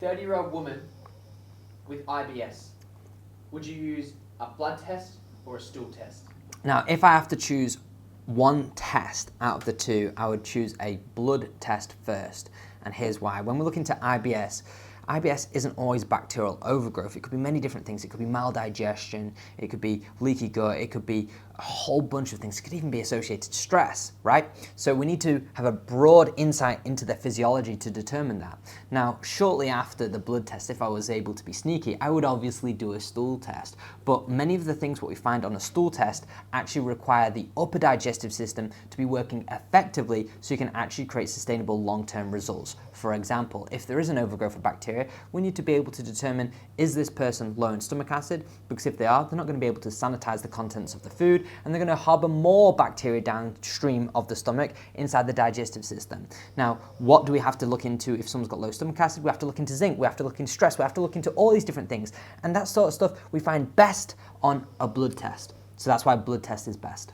30-year-old woman with IBS, would you use a blood test or a stool test? Now, if I have to choose one test out of the two, I would choose a blood test first. And here's why. When we look into IBS, IBS isn't always bacterial overgrowth. It could be many different things. It could be maldigestion, it could be leaky gut, it could be a whole bunch of things. It could even be associated stress, right? So we need to have a broad insight into the physiology to determine that. Now, shortly after the blood test, if I was able to be sneaky, I would obviously do a stool test. But many of the things what we find on a stool test actually require the upper digestive system to be working effectively so you can actually create sustainable long-term results. For example, if there is an overgrowth of bacteria, we need to be able to determine, is this person low in stomach acid? Because if they are, they're not going to be able to sanitize the contents of the food, and they're going to harbor more bacteria downstream of the stomach inside the digestive system. Now, what do we have to look into if someone's got low stomach acid? We have to look into zinc, we have to look into stress, we have to look into all these different things. And that sort of stuff we find best on a blood test. So that's why blood test is best.